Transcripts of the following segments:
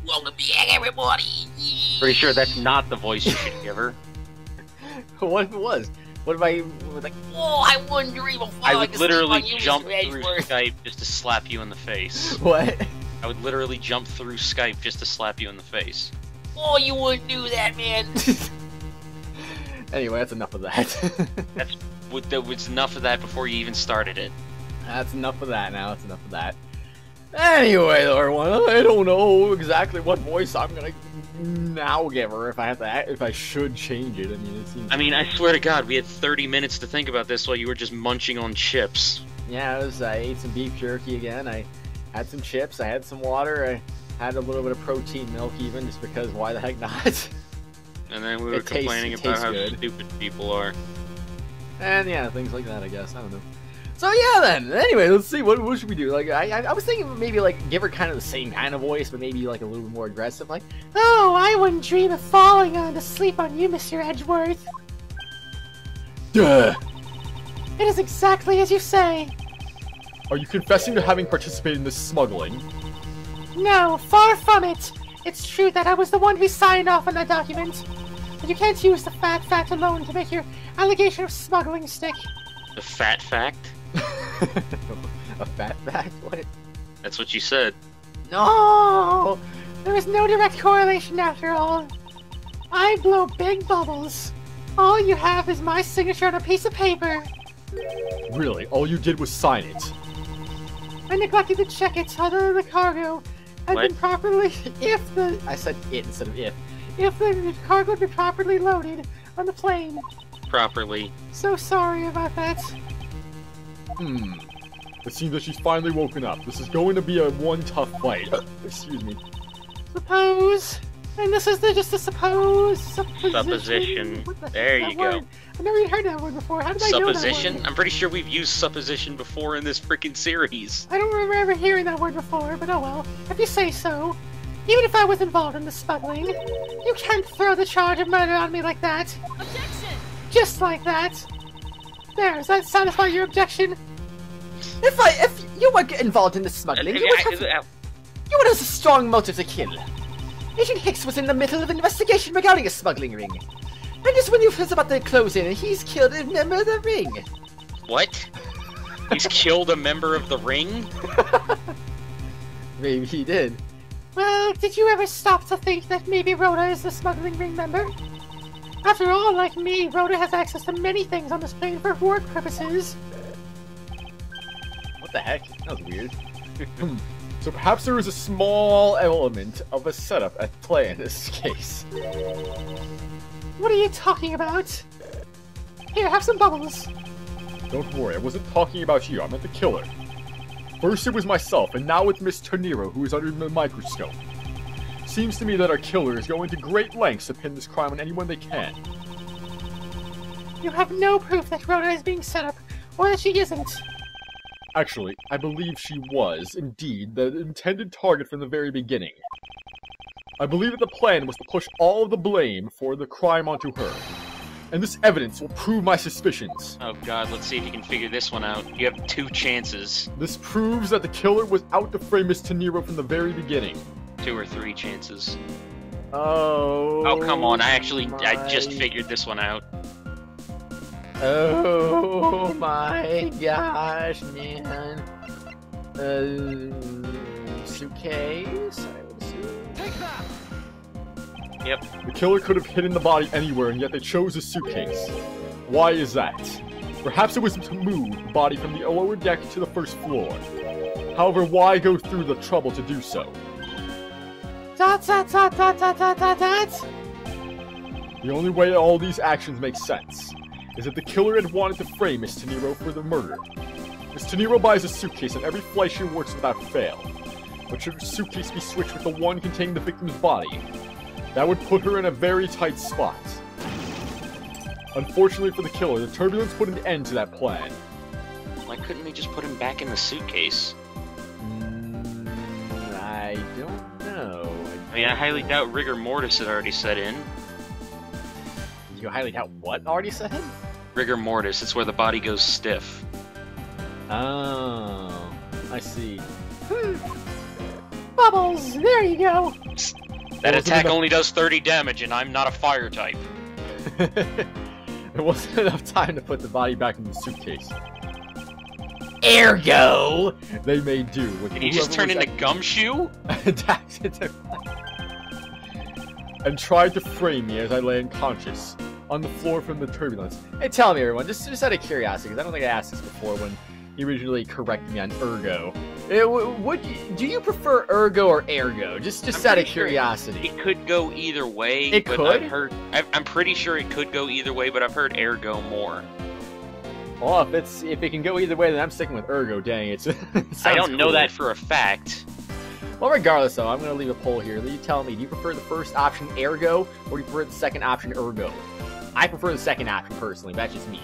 Welcome back, everybody. Pretty sure that's not the voice you should give her. What if it was? What if I was like, Oh, I wouldn't dream of I falling would asleep literally on you, jump Mr. through Edgeworth. Skype just to slap you in the face. what? I would literally jump through Skype just to slap you in the face. Oh, you wouldn't do that, man. Anyway, that's enough of that. There was enough of that before you even started it. That's enough of that now. That's enough of that. Anyway, everyone, I don't know exactly what voice I'm gonna now give her if I should change it. I mean, it seems. I mean, I swear to God, we had 30 minutes to think about this while you were just munching on chips. Yeah, I ate some beef jerky again. I had some chips. I had some water. I had a little bit of protein milk even, just because why the heck not? And then we were complaining about how stupid people are. And yeah, things like that, I guess. I don't know. So yeah, then. Anyway, let's see. What should we do? Like, I was thinking maybe like give her kind of the same kind of voice, but maybe like a little bit more aggressive. Like, oh, I wouldn't dream of falling on to sleep on you, Mr. Edgeworth. Duh! It is exactly as you say. Are you confessing to having participated in this smuggling? No, far from it. It's true that I was the one who signed off on that document. But you can't use the fat fact alone to make your allegation of smuggling stick. The fat fact? A fat fact? What? That's what you said. No! There is no direct correlation after all. I blow big bubbles. All you have is my signature on a piece of paper. Really? All you did was sign it? I neglected to check it other the cargo had been properly... I said it instead of if. If the cargo had been properly loaded on the plane. Properly. So sorry about that. It seems that she's finally woken up. This is going to be a one tough fight. Excuse me. Suppose. And this is just a Supposition. There you go. I've never even heard that word before. How did I know that word? Supposition? I'm pretty sure we've used supposition before in this freaking series. I don't remember ever hearing that word before, but oh well. If you say so. Even if I was involved in the smuggling, you can't throw the charge of murder on me like that. Objection! Just like that. There, does that satisfy your objection? If you were involved in the smuggling, you would have a strong motive to kill. Agent Hicks was in the middle of an investigation regarding a smuggling ring. And just when you was about to close in, he's killed a member of the ring. What? He's killed a member of the ring? Maybe he did. Well, did you ever stop to think that maybe Rhoda is the smuggling ring member? After all, like me, Rhoda has access to many things on this plane for work purposes. What the heck? That was weird. So perhaps there is a small element of a setup at play in this case. What are you talking about? Here, have some bubbles. Don't worry, I wasn't talking about you, I meant the killer. First it was myself, and now it's Miss Ternero who is under the microscope. Seems to me that our killer is going to great lengths to pin this crime on anyone they can. You have no proof that Rhoda is being set up, or that she isn't. Actually, I believe she was, indeed, the intended target from the very beginning. I believe that the plan was to push all of the blame for the crime onto her. And this evidence will prove my suspicions. Oh god, let's see if you can figure this one out. You have 2 chances. This proves that the killer was out to frame Miss Ternero from the very beginning. 2 or 3 chances. Oh. Oh, come on, I just figured this one out. Oh my gosh, man. Suitcase? I would assume. Take that! Yep. The killer could have hidden the body anywhere, and yet they chose a suitcase. Why is that? Perhaps it was to move the body from the lower deck to the first floor. However, why go through the trouble to do so? Dot. The only way all these actions make sense is that the killer had wanted to frame Miss Ternero for the murder. Miss Ternero buys a suitcase on every flight she works without fail. But should the suitcase be switched with the one containing the victim's body, that would put her in a very tight spot. Unfortunately for the killer, the turbulence put an end to that plan. Why couldn't they just put him back in the suitcase? I don't know. I mean, I highly doubt rigor mortis had already set in. You highly doubt what already said? Rigor mortis, it's where the body goes stiff. Oh, I see. Bubbles! There you go! That attack only does 30 damage, and I'm not a fire type. There wasn't enough time to put the body back in the suitcase. Ergo! They made do with Did he just turn into Gumshoe? And tried to frame me as I lay unconscious on the floor from the turbulence. Hey, tell me, everyone, just out of curiosity, because I don't think I asked this before when he originally corrected me on ergo. Do you prefer ergo or ergo? Just out of curiosity. It could go either way. It could? I'm pretty sure it could go either way, but I've heard ergo more. Well, if it can go either way, then I'm sticking with ergo. Dang, it I don't know that for a fact. Well, regardless, though, I'm going to leave a poll here. You tell me, do you prefer the first option, ergo, or do you prefer the second option, ergo? I prefer the second option, personally. That's just me.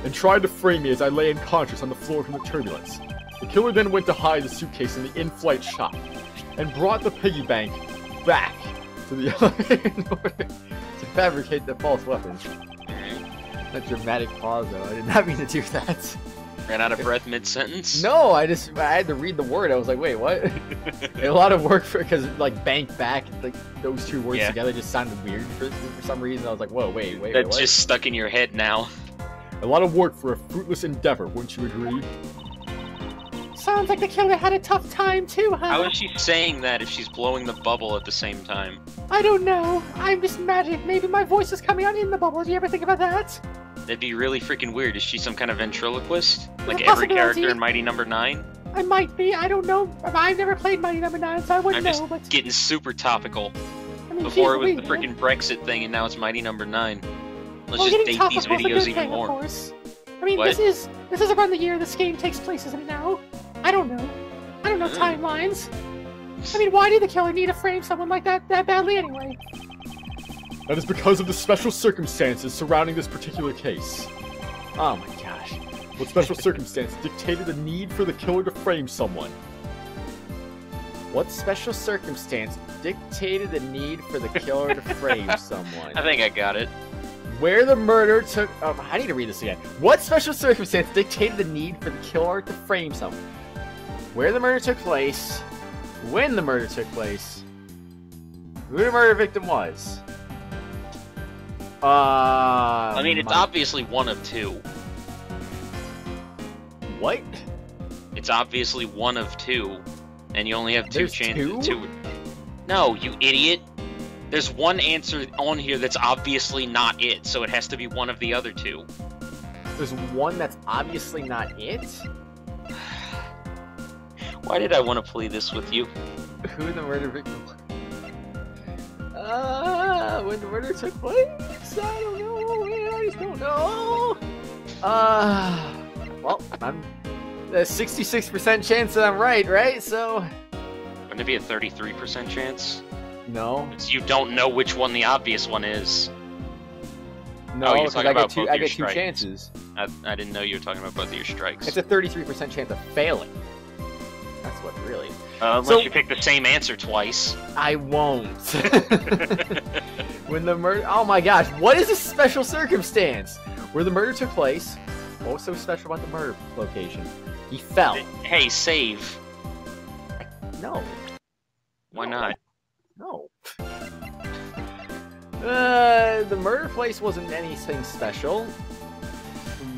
And tried to frame me as I lay unconscious on the floor from the turbulence. The killer then went to hide the suitcase in the in-flight shop, and brought the piggy bank back to the elevator in order to fabricate the false weapons. That dramatic pause, though. I did not mean to do that. Ran out of breath mid-sentence? No, I had to read the word. I was like, wait, what? A lot of work because, like, bank back, like, those two words together just sounded weird for some reason. I was like, whoa, wait, That's what? just stuck in your head now. A lot of work for a fruitless endeavor, wouldn't you agree? Sounds like the killer had a tough time, too, huh? How is she saying that if she's blowing the bubble at the same time? I don't know. I'm just magic. Maybe my voice is coming out in the bubble. Do you ever think about that? That'd be really freaking weird. Is she some kind of ventriloquist? Like A every possibility. character in Mighty Number 9? I might be. I don't know. I've never played Mighty Number 9, so I wouldn't I'm just know. But getting super topical. I mean, Before it was geez, the freaking Brexit thing, and now it's Mighty Number 9. Let's well, just getting date these topical's a videos good even thing, more. Of course. I mean, What? this is around the year this game takes place, isn't it now? I don't know. I don't know timelines. I mean, why did the killer need to frame someone like that badly anyway? That is because of the special circumstances surrounding this particular case. Oh my gosh. What special circumstance dictated the need for the killer to frame someone? What special circumstance dictated the need for the killer to frame someone? I think I got it. Where the murder took... I need to read this again. What special circumstance dictated the need for the killer to frame someone? Where the murder took place, when the murder took place, who the murder victim was. I mean, it's obviously one of two. What? It's obviously one of two, and you only have two There's chances. two? No, you idiot. There's one answer on here that's obviously not it, so it has to be one of the other two. There's one that's obviously not it? Why did I want to play this with you? Who the murder victim was? When the murder took place? I don't know, man, I just don't know. Well, I'm a 66% chance that I'm right? So... Wouldn't it be a 33% chance? No. It's you don't know which one the obvious one is. No, Oh, you're because talking about both I your get two strikes. chances. I didn't know you were talking about both of your strikes. It's a 33% chance of failing. That's what really... Unless you pick the same answer twice. I won't. When the murder... Oh my gosh, what is this special circumstance? Where the murder took place, what was so special about the murder location? He fell. Hey, save. No. Why not? No. The murder place wasn't anything special.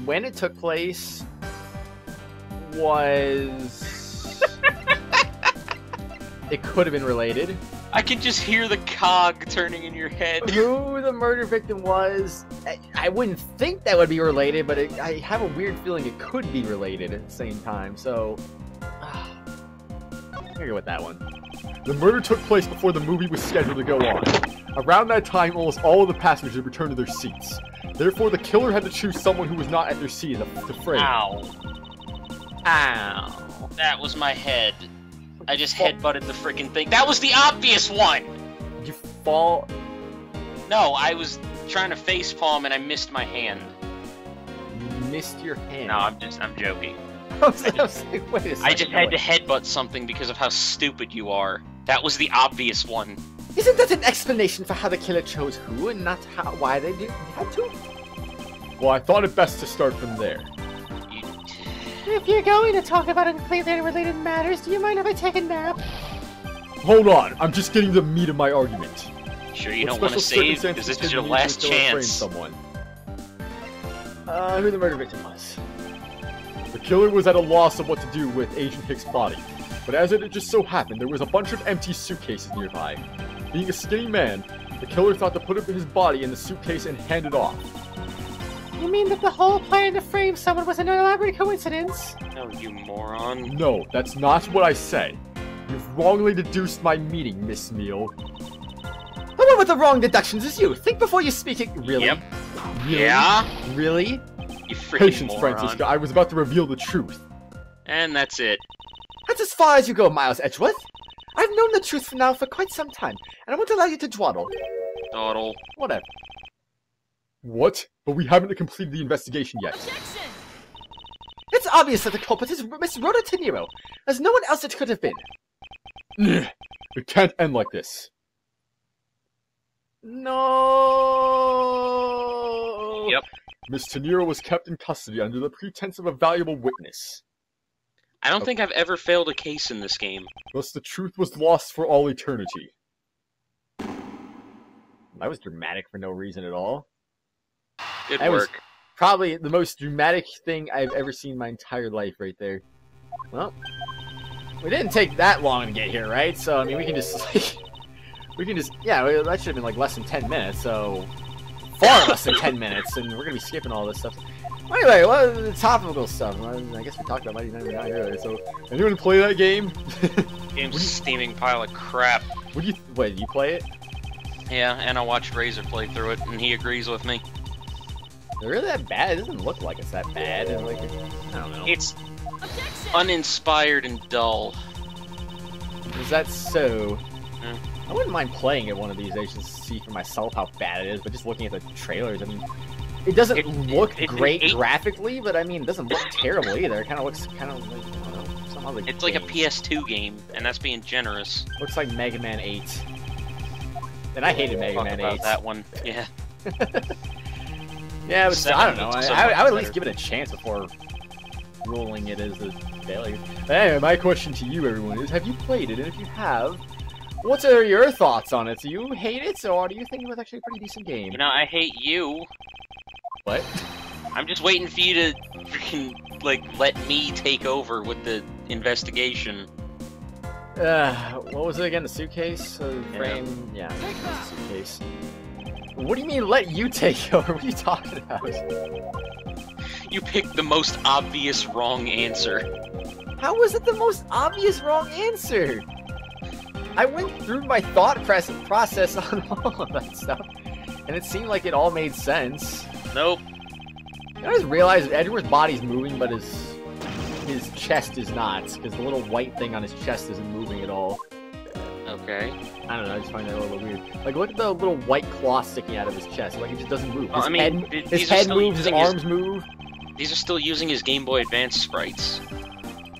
When it took place was... It could have been related. I can just hear the cog turning in your head. Who the murder victim was, I wouldn't think that would be related, but I have a weird feeling it could be related at the same time, so... I'm gonna go with that one. The murder took place before the movie was scheduled to go on. Around that time, almost all of the passengers had returned to their seats. Therefore, the killer had to choose someone who was not at their seat to frame. Ow. Ow. That was my head. I just headbutted the freaking thing. That was the obvious one! Did you fall? No, I was trying to facepalm and I missed my hand. You missed your hand. No, I'm joking. I was like, wait a second. I just had to headbutt something because of how stupid you are. That was the obvious one. Isn't that an explanation for how the killer chose who and not why they had to? Well, I thought it best to start from there. If you're going to talk about completely unrelated matters, do you mind if I take a nap? Hold on, I'm just getting the meat of my argument. Sure you What don't want to special save? circumstances Because this is can your be last used to frame chance. someone? Who the murder victim was. The killer was at a loss of what to do with Agent Hicks' body, but as it just so happened, there was a bunch of empty suitcases nearby. Being a skinny man, the killer thought to put his body in the suitcase and hand it off. You mean that the whole plan to frame someone was an elaborate coincidence? No, you moron. No, that's not what I said. You've wrongly deduced my meaning, Miss Neal. The one with the wrong deductions is you. Think before you speak it. Really? Yep. Really? Yeah? Really? You freaking Patience, moron. Francisca. I was about to reveal the truth. And that's it. That's as far as you go, Miles Edgeworth. I've known the truth now for quite some time, and I won't allow you to dawdle. Dawdle. Whatever. What? But we haven't completed the investigation yet. Objection! It's obvious that the culprit is Miss Rhoda De Niro. There's no one else it could have been. It can't end like this. No. Yep. Miss De Niro was kept in custody under the pretense of a valuable witness. I don't think I've ever failed a case in this game. Thus the truth was lost for all eternity. That was dramatic for no reason at all. Good That was work. probably the most dramatic thing I've ever seen in my entire life right there. Well, we didn't take that long to get here, right? So, I mean, we can just, yeah, that should have been like less than 10 minutes, so far less than 10 minutes, and we're going to be skipping all this stuff. Anyway, well, the topical stuff, I guess we talked about Mighty 99 earlier, so, Anyone play that game? Game's a steaming pile of crap. wait, did you play it? Yeah, and I watched Razor play through it, and he agrees with me. Is it really that bad? It doesn't look like it's that bad, and like, I don't know. It's Objection! uninspired and dull. Is that so? Yeah. I wouldn't mind playing it one of these days just to see for myself how bad it is, but just looking at the trailers, I mean, it doesn't look great graphically, but I mean, it doesn't look terrible either. It kind of looks kind of like, I don't know, some other It's like a game. PS2 game, and that's being generous. Looks like Mega Man 8. And I hated Mega Talk Man about 8. that one. Yeah. Yeah, but I don't know. I would at least better. give it a chance before ruling it as a failure. But anyway, my question to you, everyone, is: have you played it? And if you have, what are your thoughts on it? Do you hate it, or do you think it was actually a pretty decent game? You know, I hate you. What? I'm just waiting for you to freaking, like, let me take over with the investigation. What was it again? The suitcase? Frame? Yeah, the suitcase. What do you mean, let you take over? What are you talking about? You picked the most obvious wrong answer. How was it the most obvious wrong answer? I went through my thought process on all of that stuff, and it seemed like it all made sense. Nope. I just realized Edgeworth's body's moving, but his chest is not, because the little white thing on his chest isn't moving at all. Okay. I don't know, I just find that a little weird. Like, look at the little white claw sticking out of his chest. Like, it just doesn't move. Well, I mean, his these are head still moves, his using his- arms move. These are still using his Game Boy Advance sprites.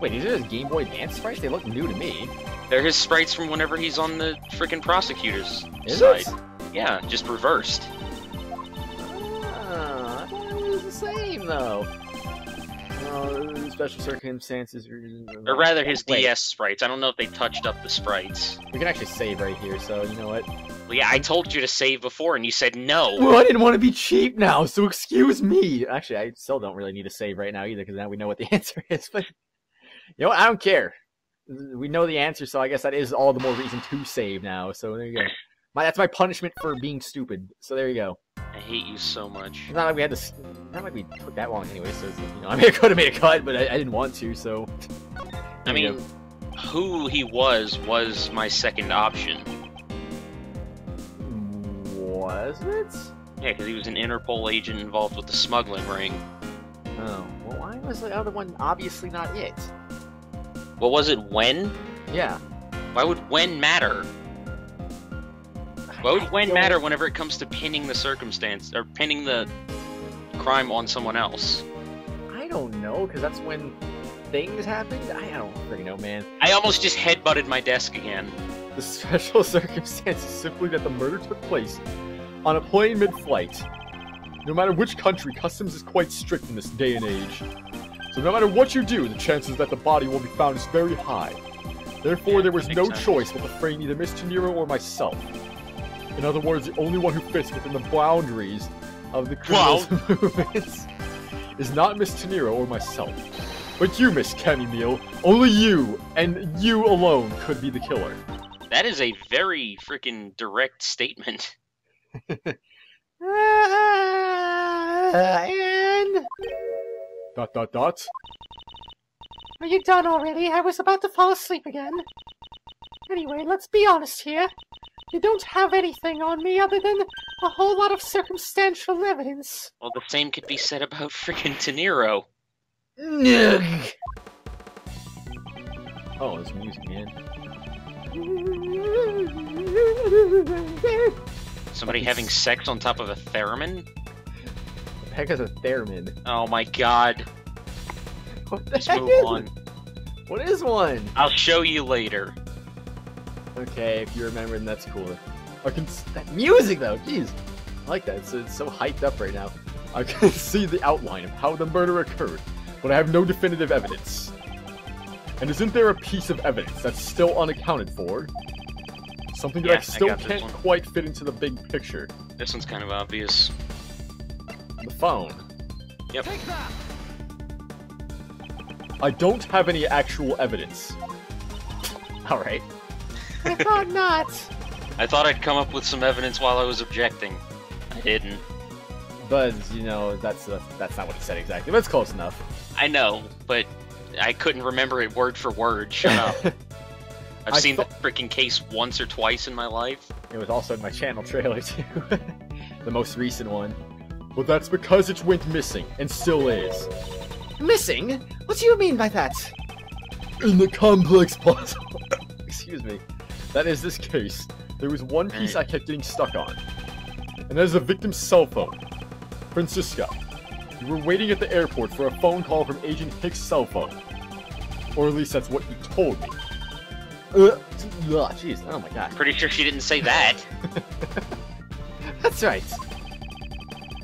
Wait, these are his Game Boy Advance sprites? They look new to me. They're his sprites from whenever he's on the frickin' Prosecutor's Is side. it? Yeah, just reversed. Ah, I thought it was the same, though. Special circumstances. Or rather, his Wait, DS sprites. I don't know if they touched up the sprites. we can actually save right here, so you know what? Well, yeah, I told you to save before, and you said no. Well, I didn't want to be cheap now, so excuse me. Actually, I still don't really need to save right now either, because now we know what the answer is. But you know what? I don't care. We know the answer, so I guess that is all the more reason to save now. So there you go. That's my punishment for being stupid. So there you go. I hate you so much. It's not like we had to. Not like we took that long anyway. So it's, you know, I could have made a cut, but I didn't want to. So. I There you mean, who he was my second option. Was it? Yeah, because he was an Interpol agent involved with the smuggling ring. Oh, well, why was the other one obviously not it? What was it, when? Yeah. Why would when matter? Why would I when don't- matter whenever it comes to pinning the circumstance, or pinning the crime on someone else? I don't know, because that's when things happened. I don't freaking know, man. I almost just headbutted my desk again. The special circumstance is simply that the murder took place on a plane mid-flight. No matter which country, customs is quite strict in this day and age. So no matter what you do, the chances that the body will be found is very high. Therefore, Yeah, there was makes no sense. choice but to frame either Mr. Nero or myself. In other words, the only one who fits within the boundaries of the criminal's movements is not Miss Nero or myself, but you, Miss Chamomile. Only you, and you alone, could be the killer. That is a very freaking direct statement. And... Dot dot dot. Are you done already? I was about to fall asleep again. Anyway, let's be honest here. You don't have anything on me other than a whole lot of circumstantial evidence. Well, the same could be said about freaking De Niro. Nugg. Oh, there's music, man. Somebody having sex on top of a theremin? What the heck is a theremin? Oh my god. What the Let's heck move is on. it? What is one? I'll show you later. Okay, if you remember, then that's cool. That music, though, jeez. I like that. It's so hyped up right now. I can see the outline of how the murder occurred, but I have no definitive evidence. And isn't there a piece of evidence that's still unaccounted for? Something that Yeah, I still got this can't one. quite fit into the big picture. This one's kind of obvious. The phone. Yep. I don't have any actual evidence. Alright. I thought not. I thought I'd come up with some evidence while I was objecting. I didn't. But, you know, that's not what he said exactly, but it's close enough. I know, but I couldn't remember it word for word. Shut up. I've I seen the thought- freaking case once or twice in my life. It was also in my channel trailer, too. The most recent one. Well, that's because it went missing, and still is. Missing? What do you mean by that? In the complex puzzle. Excuse me. That is this case. There was one piece I kept getting stuck on. And that is the victim's cell phone. Francisca, you were waiting at the airport for a phone call from Agent Hicks' cell phone. Or at least that's what he told me. Jeez, oh my god. Pretty sure she didn't say that. That's right.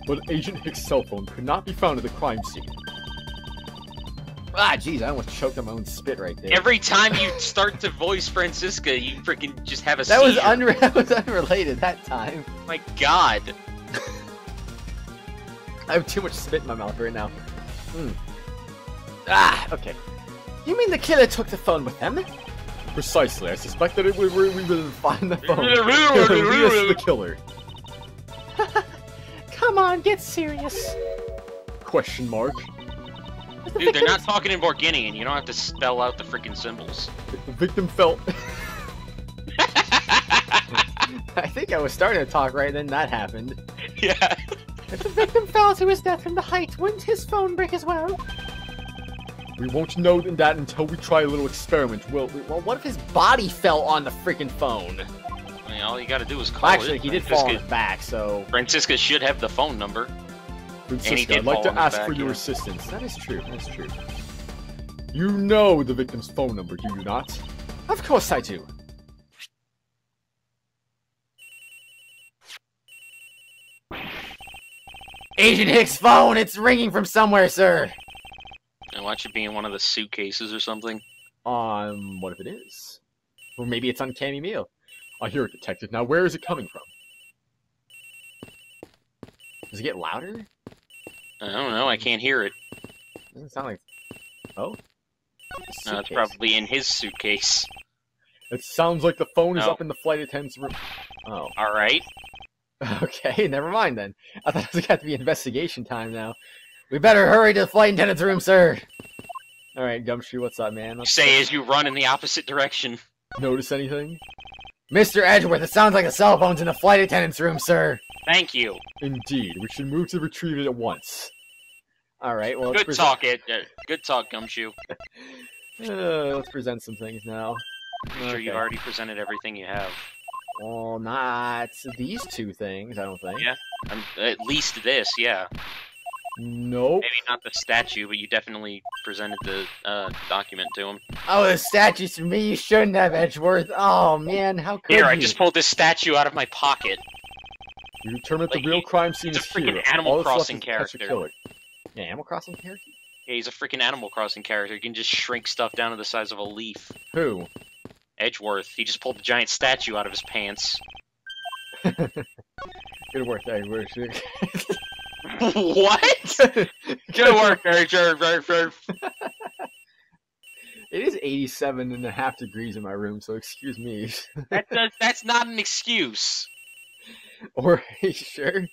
But Agent Hicks' cell phone could not be found at the crime scene. Ah, jeez, I almost choked on my own spit right there. Every time you start to voice Francisca, you freaking just have a That was, seizure. that was unrelated that time. My god. I have too much spit in my mouth right now. Ah, okay. You mean the killer took the phone with him? Precisely. I suspect that we will find the phone. Lead us to the killer. Come on, get serious. Question mark. Dude, they're not talking in Borginian. You don't have to spell out the freaking symbols. If the victim felt... I think I was starting to talk right then that happened. Yeah. If the victim fell to his death from the height, wouldn't his phone break as well? We won't know that until we try a little experiment. Well, what if his body fell on the freaking phone? I mean, all you gotta do is call Well, actually, it. he did fall on his back, so... Francisca should have the phone number. Francisca, did I'd like fall to on his ask back, for your yeah. assistance. That is true, that's true. You know the victim's phone number, do you not? Of course I do. Agent Hicks' phone! It's ringing from somewhere, sir! And watch it be in one of the suitcases or something. What if it is? Or maybe it's Uncanny Meal. I hear it, detective. Now, where is it coming from? Does it get louder? I don't know, I can't hear it. Doesn't sound like... Oh? No, it's probably in his suitcase. It sounds like the phone is No. up in the flight attendant's room. Oh. Alright. Okay, never mind then. I thought it was got to be investigation time now. We better hurry to the flight attendant's room, sir! Alright, Gumshoe, what's up, man? Let's Say as you run in the opposite direction. Notice anything? Mr. Edgeworth, it sounds like the cell phone's in the flight attendant's room, sir! Thank you. Indeed. We should move to retrieve it at once. Alright, well, Good talk, Ed. Good talk, Gumshoe. let's present some things now. I'm sure you've already presented everything you have. Well, not these two things, I don't think. Yeah. At least this, yeah. Nope. Maybe not the statue, but you definitely presented the document to him. Oh, the statue's for me, you shouldn't have, Edgeworth. Oh, man, how could Here, you? I just pulled this statue out of my pocket. We determined that Like, the real crime scene he's is a freaking here. Animal All that's left Crossing is to catch the character. killer. Yeah, Animal Crossing character? Yeah, he's a freaking Animal Crossing character. He can just shrink stuff down to the size of a leaf. Who? Edgeworth. He just pulled the giant statue out of his pants. Good work, Edgeworth. What? Good work, Edgeworth. It is 87.5 degrees in my room, so excuse me. That's not an excuse. Or, are you sure?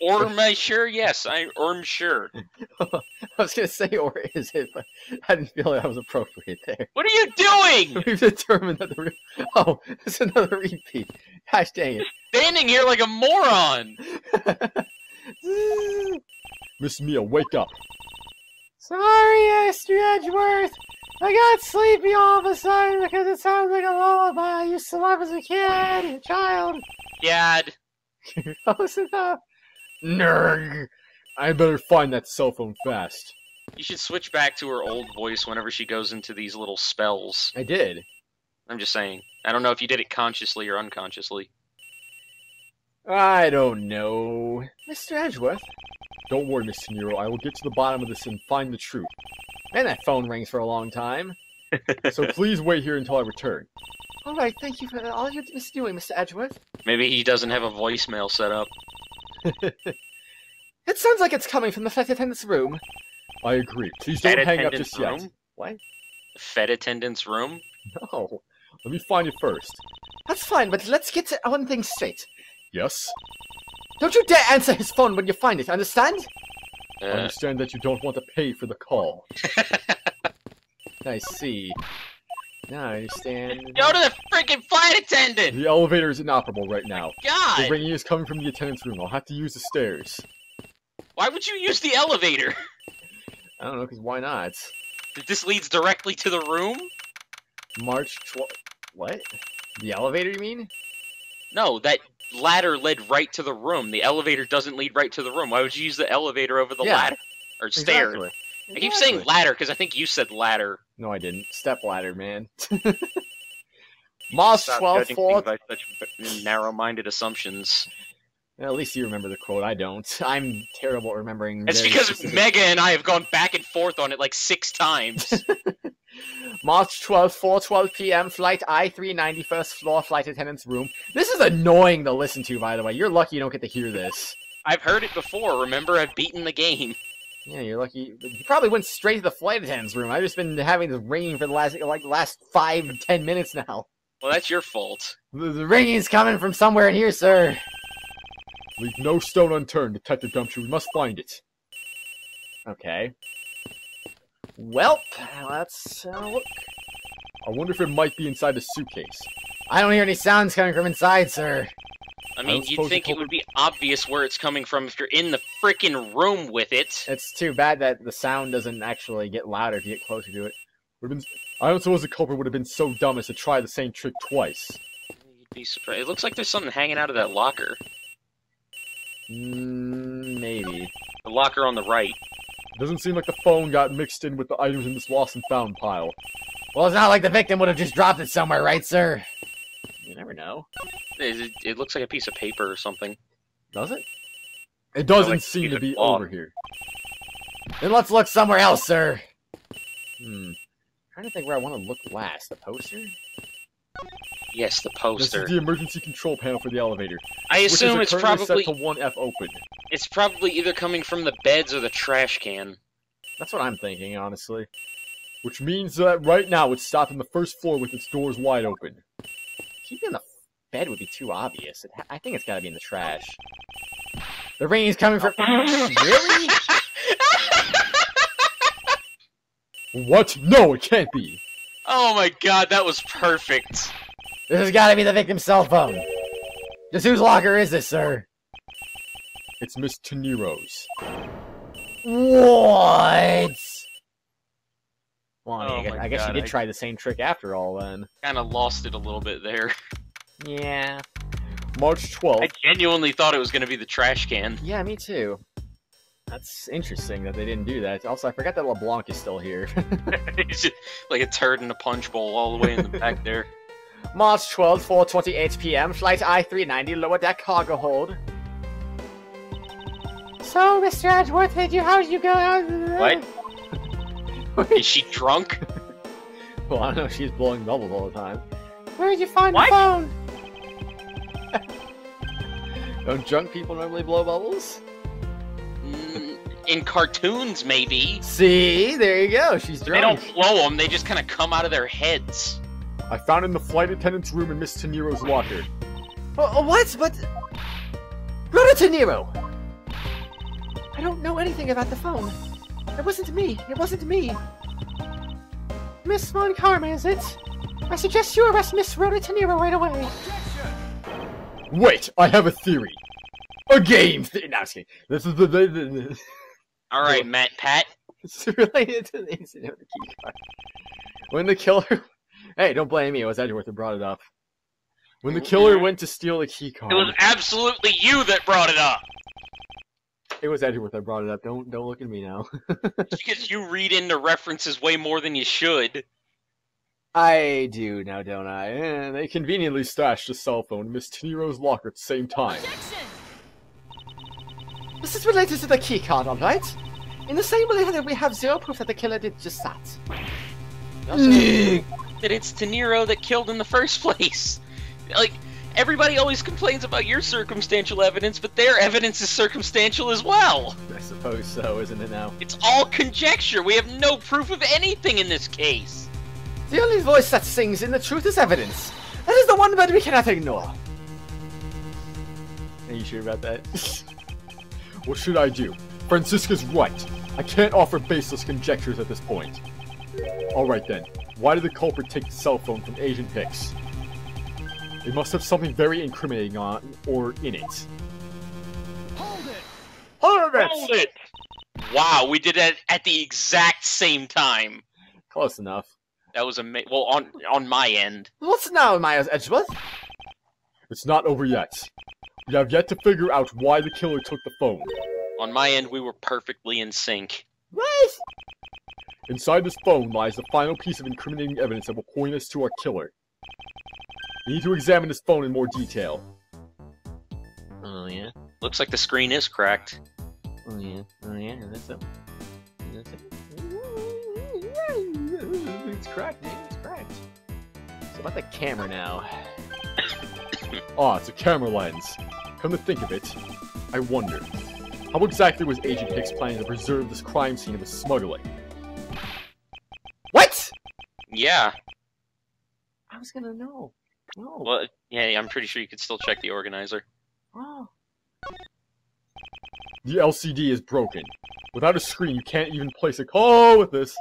Or am I sure? Yes, I'm sure. I was gonna say, or is it, but I didn't feel that was appropriate there. What are you doing? We've determined that the... Oh, it's another repeat. Gosh dang it. Standing here like a moron. Miss Mia, wake up. Sorry, Mr. Edgeworth. I got sleepy all of a sudden because it sounds like a lullaby I used to love as a kid, a child. Dad. Close enough. Nerd. I better find that cell phone fast. You should switch back to her old voice whenever she goes into these little spells. I did. I'm just saying. I don't know if you did it consciously or unconsciously. I don't know. Mr. Edgeworth? Don't worry, Miss Nero. I will get to the bottom of this and find the truth. And that phone rings for a long time. So please wait here until I return. Alright, thank you for all you're doing, Mr. Edgeworth. Maybe he doesn't have a voicemail set up. It sounds like it's coming from the flight attendant's room. I agree. Please don't hang up just yet. What? The Fed attendant's room? No. Let me find it first. That's fine, but let's get to one thing straight. Yes? Don't you dare answer his phone when you find it, understand? I understand that you don't want to pay for the call. I see. Now I understand. Go to the freaking flight attendant! The elevator is inoperable right now. God! The ringing is coming from the attendant's room. I'll have to use the stairs. Why would you use the elevator? I don't know, because why not? This leads directly to the room? March 12th. What? The elevator, you mean? No, that ladder led right to the room. The elevator doesn't lead right to the room. Why would you use the elevator over the ladder? Or stairs? Exactly. I keep saying ladder because I think you said ladder. No, I didn't. Step ladder, man. Moss Stop 12 judging 4. things by such narrow-minded assumptions. Well, at least you remember the quote. I don't. I'm terrible at remembering. It's because Mega and I have gone back and forth on it like 6 times. March 12th, 4:12 p.m. Flight I-390, first floor, flight attendant's room. This is annoying to listen to, by the way. You're lucky you don't get to hear this. I've heard it before. Remember, I've beaten the game. Yeah, you're lucky. You probably went straight to the flight attendant's room. I've just been having this ringing for the last 5-10 minutes now. Well, that's your fault. The ringing's coming from somewhere in here, sir. Leave no stone unturned, Detective Gumshoe. We must find it. Okay. Welp, let's look. I wonder if it might be inside the suitcase. I don't hear any sounds coming from inside, sir. I mean, you'd think it would be obvious where it's coming from if you're in the frickin' room with it. It's too bad that the sound doesn't actually get louder if you get closer to it. I don't suppose the culprit would have been so dumb as to try the same trick twice. You'd be surprised. It looks like there's something hanging out of that locker. Maybe. The locker on the right. It doesn't seem like the phone got mixed in with the items in this lost and found pile. Well, it's not like the victim would have just dropped it somewhere, right, sir? You never know. It looks like a piece of paper or something. Does it? It doesn't seem to be over here. Then let's look somewhere else, sir. Trying to think where I want to look last. The poster? Yes, the poster. This is the emergency control panel for the elevator. I assume it's probably set to 1F open. It's probably either coming from the beds or the trash can. That's what I'm thinking, honestly. Which means that right now it's stopped on the first floor with its doors wide open. Keeping in the bed would be too obvious. I think it's got to be in the trash. The ringing's coming from... Really? What? No, it can't be. Oh my god, that was perfect. This has got to be the victim's cell phone. Just whose locker is this, sir? It's Miss Teniro's. What? Well, Oh my I guess God, you did try the same trick after all, then. Kind of lost it a little bit there. Yeah. March 12th. I genuinely thought it was going to be the trash can. Yeah, me too. That's interesting that they didn't do that. Also, I forgot that LeBlanc is still here. It's just like a turd in a punch bowl all the way in the back there. March 12th, 4:28 p.m. Flight I-390, lower deck cargo hold. So, Mr. Edgeworth, how'd you go? What? Is she drunk? Well, I don't know, she's blowing bubbles all the time. Where did you find What? the phone? Don't drunk people normally blow bubbles? In cartoons, maybe. See? There you go, she's They drunk. don't blow them, they just kind of come out of their heads. I found it in the flight attendant's room in Miss Tenero's locker. What? But... Brother Tenero! I don't know anything about the phone. It wasn't me. It wasn't me. Miss Von Karma, is it? I suggest you arrest Miss Rhoda Tenero right away. Wait, I have a theory. A game! No, I'm just kidding. This is the... Alright, Matt, Pat. It's related to the incident with the key card. When the killer... Hey, don't blame me. It was Edgeworth who brought it up. When the killer went to steal the key card... It was absolutely you that brought it up. It was Edgeworth that brought it up. Don't look at me now. Because you read into references way more than you should. I do now, don't I? They conveniently stashed a cell phone in Miss Tenero's locker at the same time. Objection! This is related to the key card, alright? In the same way that we have zero proof that the killer did just that. That it's Tenero that killed in the first place. Like, everybody always complains about your circumstantial evidence, but their evidence is circumstantial as well. I suppose so, isn't it now? It's all conjecture. We have no proof of anything in this case. The only voice that sings in the truth is evidence. That is the one that we cannot ignore. Are you sure about that? What should I do? Francisca's right. I can't offer baseless conjectures at this point. Alright then, why did the culprit take the cell phone from Agent Hicks? They must have something very incriminating on or in it. Hold it! Hold it! Wow, we did it at the exact same time. Close enough. That was well, on my end. What's now, Miles Edgeworth? It's not over yet. We have yet to figure out why the killer took the phone. On my end, we were perfectly in sync. What? Inside this phone lies the final piece of incriminating evidence that will point us to our killer. We need to examine this phone in more detail. Oh yeah? Looks like the screen is cracked. Oh yeah? Oh yeah? That's so. That's it. It's cracked, man. It's cracked. So about the camera now. Ah, it's a camera lens. Come to think of it, I wonder, how exactly was Agent Hicks planning to preserve this crime scene of his smuggling? What? Yeah. I was gonna know. Oh. Well, yeah, I'm pretty sure you could still check the organizer. Oh. The LCD is broken. Without a screen, you can't even place a call with this.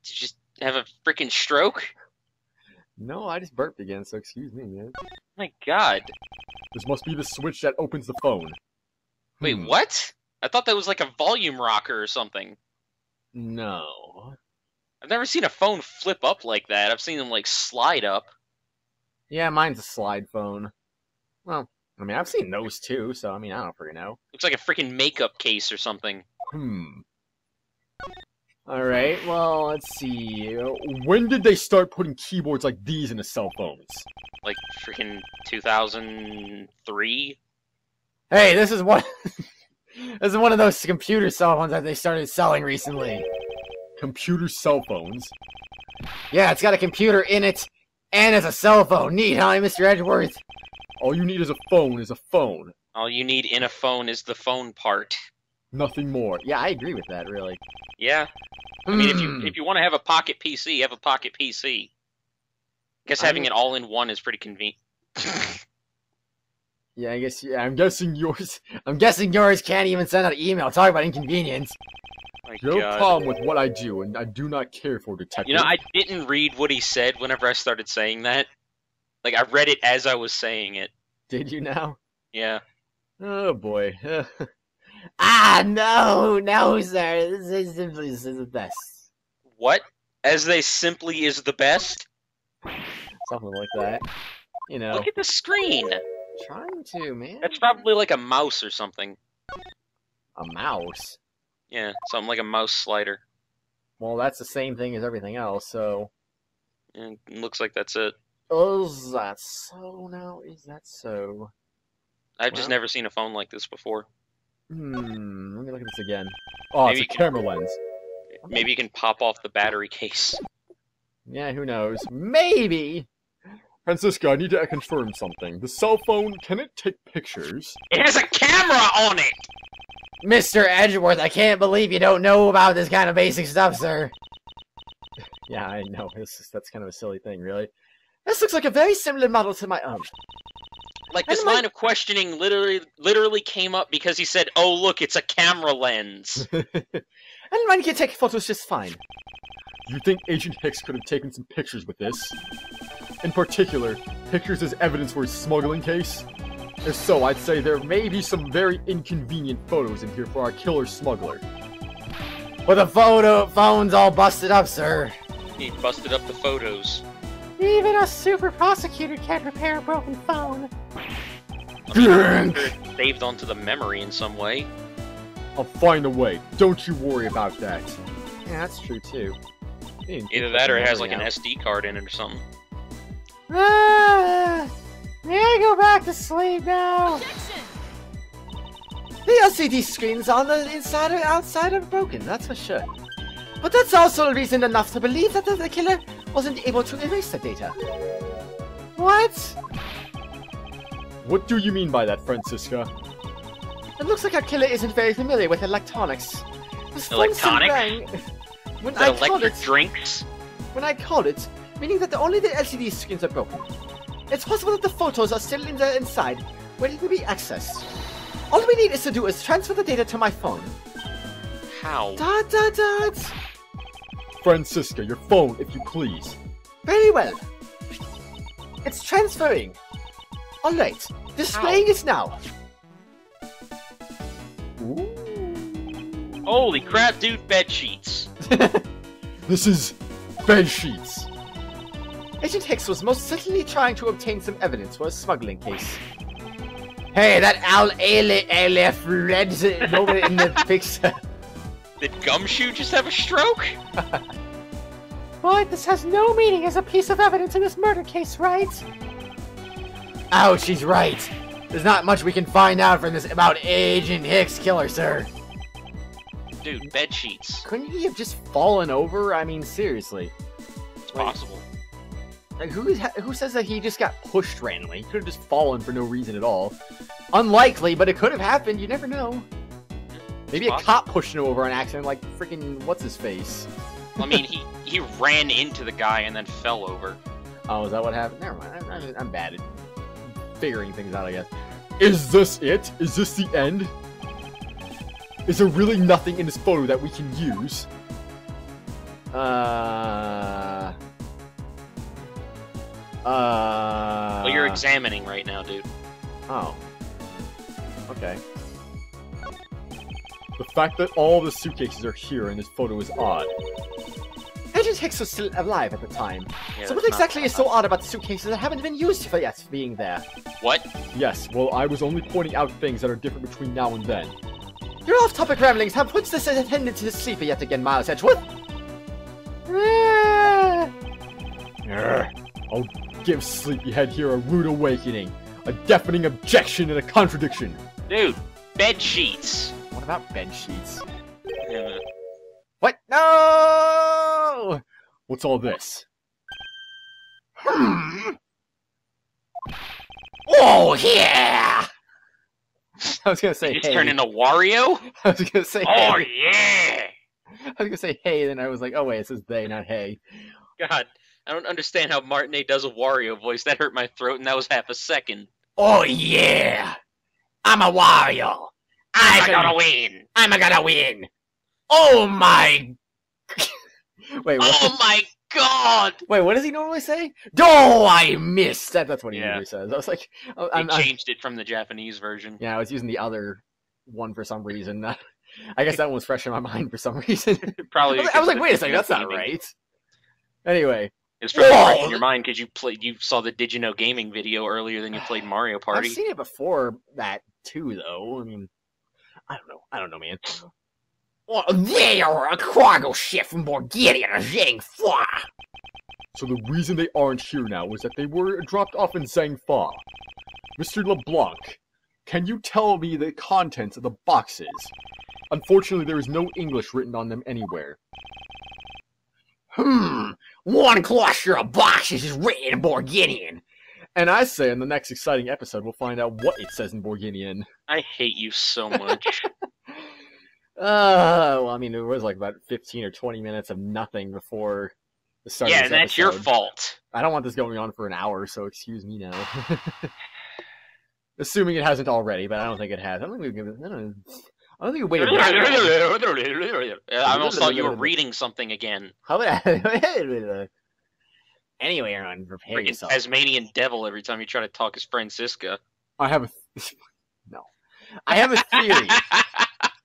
Did you just have a freaking stroke? No, I just burped again, so excuse me, man. My god. This must be the switch that opens the phone. Wait, what? I thought that was like a volume rocker or something. No. I've never seen a phone flip up like that. I've seen them, like, slide up. Yeah, mine's a slide phone. Well, I mean, I've seen those too, so I mean, I don't freaking know. Looks like a freaking makeup case or something. Alright, well, let's see. When did they start putting keyboards like these into cell phones? Like, freaking 2003? Hey, this is one... this is one of those computer cell phones that they started selling recently. Computer cell phones? Yeah, it's got a computer in it, and it's a cell phone. Neat, huh, Mr. Edgeworth? All you need is a phone is a phone. All you need in a phone is the phone part. Nothing more. Yeah, I agree with that, really. Yeah. I mean, if you want to have a pocket PC, have a pocket PC. Guess having it all in one is pretty convenient. Yeah, I guess. Yeah, I'm guessing yours. I'm guessing yours can't even send out an email. Talk about inconvenience. My No God. problem with what I do, and I do not care for detectives. You know, I didn't read what he said whenever I started saying that. Like, I read it as I was saying it. Did you now? Yeah. Oh boy. No, sir. This is the best. What? As they simply is the best? Something like that. You know. Look at the screen! Trying to, man. That's probably like a mouse or something. A mouse. Yeah, something like a mouse slider. Well, that's the same thing as everything else, so... And it looks like that's it. Is that so now? Is that so? I've just Well. never seen a phone like this before. Let me look at this again. Oh, Maybe it's a you can- camera lens. Maybe you can pop off the battery case. Yeah, who knows? Maybe! Francisca, I need to confirm something. The cell phone, can it take pictures? It has a camera on it! Mr. Edgeworth, I can't believe you don't know about this kind of basic stuff, sir. Yeah, I know. That's kind of a silly thing, really. This looks like a very similar model to my own. Like, this line of questioning literally came up because he said, oh, look, it's a camera lens. And mine can take photos just fine. You think Agent Hicks could have taken some pictures with this? In particular, pictures as evidence for his smuggling case? If so, I'd say there may be some very inconvenient photos in here for our killer smuggler. But the phone's all busted up, sir. He busted up the photos. Even a super prosecutor can't repair a broken phone. It's saved onto the memory in some way. I'll find a way. Don't you worry about that. Yeah, that's true, too. Either that or it has like an SD card in it or something. May I go back to sleep now? Objection! The LCD screens on the inside or outside are broken, that's for sure. But that's also reason enough to believe that the killer wasn't able to erase the data. What? What do you mean by that, Francisca? It looks like our killer isn't very familiar with electronics. This phone still Electronic? rang when The I called electric it. drinks? When I called it, meaning that only the LCD screens are broken. It's possible that the photos are still inside, waiting to be accessed. All we need is to do is transfer the data to my phone. How? Dot dot dot. Francisca, your phone, if you please. Very well. It's transferring. Alright, displaying it now. Ooh. Holy crap, dude, bed sheets. This is bed sheets. Agent Hicks was most certainly trying to obtain some evidence for a smuggling case. Hey, that Al-Alef red over in the picture. Did Gumshoe just have a stroke? But this has no meaning as a piece of evidence in this murder case, right? Ouch, she's right. There's not much we can find out from this about Agent Hicks' killer, sir. Dude, bed sheets. Couldn't he have just fallen over? I mean, seriously. It's possible. Like, who says that he just got pushed randomly? He could have just fallen for no reason at all. Unlikely, but it could have happened. You never know. Maybe a cop pushed him over on accident, like freaking what's-his-face. I mean, he ran into the guy and then fell over. Oh, is that what happened? Never mind. I'm bad at figuring things out, I guess. Is this it? Is this the end? Is there really nothing in this photo that we can use? Well, you're examining right now, dude. Oh. Okay. The fact that all the suitcases are here in this photo is odd. Agent Hicks was still alive at the time. Yeah, So what that's exactly not is so odd about the suitcases that haven't been used for yet being there? What? Yes, well, I was only pointing out things that are different between now and then. Your off-topic ramblings have put this attendant to the sleeper yet again, Miles Edgeworth. I'll give Sleepyhead here a rude awakening, a deafening objection and a contradiction. Dude, bed sheets. What about bed sheets? Yeah. What? No! What's all this? Oh, yeah! I was gonna say, You just hey. turned into Wario? I was gonna say, Oh, hey. yeah! I was gonna say, hey, then I was like, oh, wait, it says they, not hey. God, I don't understand how Martinet does a Wario voice. That hurt my throat, and that was half a second. Oh, yeah! I'm a Wario! I'm gonna win! I'm gonna win! Oh, my... Wait, what? Oh my god! Wait, what does he normally say? Oh, I missed! That's what he Yeah. usually says. I was like... They changed it from the Japanese version. Yeah, I was using the other one for some reason. I guess that one was fresh in my mind for some reason. Probably. I was like, because wait a of second, that's not gaming. right. Anyway. It's probably Whoa! right in your mind because you saw the Did You Know Gaming video earlier than you played Mario Party. I've seen it before that, too, though. I mean, I don't know, man. Oh, they are a cargo ship from Bulgaria to Zhangfa. So the reason they aren't here now is that they were dropped off in Zhangfa. Mr. LeBlanc, can you tell me the contents of the boxes? Unfortunately, there is no English written on them anywhere. One cluster of boxes is written in Borginian. And I say in the next exciting episode, we'll find out what it says in Borginian. I hate you so much. Well, I mean, it was like about 15 or 20 minutes of nothing before the start of this and that's your episode. fault. I don't want this going on for an hour, so excuse me now. Assuming it hasn't already, but I don't think it has. I don't think we waited. I almost thought you were reading something again. How about anyway, Aaron, prepare Freaking yourself. Tasmanian devil every time you try to talk as Francisca. I have a theory.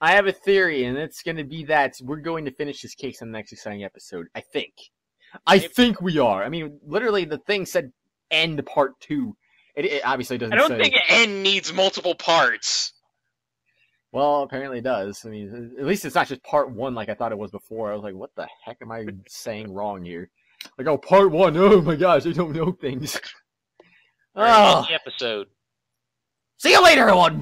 I have a theory, and it's going to be that we're going to finish this case in the next exciting episode. I think. I think we are. I mean, literally, the thing said end part 2. It obviously doesn't I don't say... think N needs multiple parts. Well, apparently it does. I mean, at least it's not just part 1 like I thought it was before. I was like, what the heck am I saying wrong here? Like, oh, part 1. Oh my gosh, I don't know things. Oh. The episode. See you later, everyone!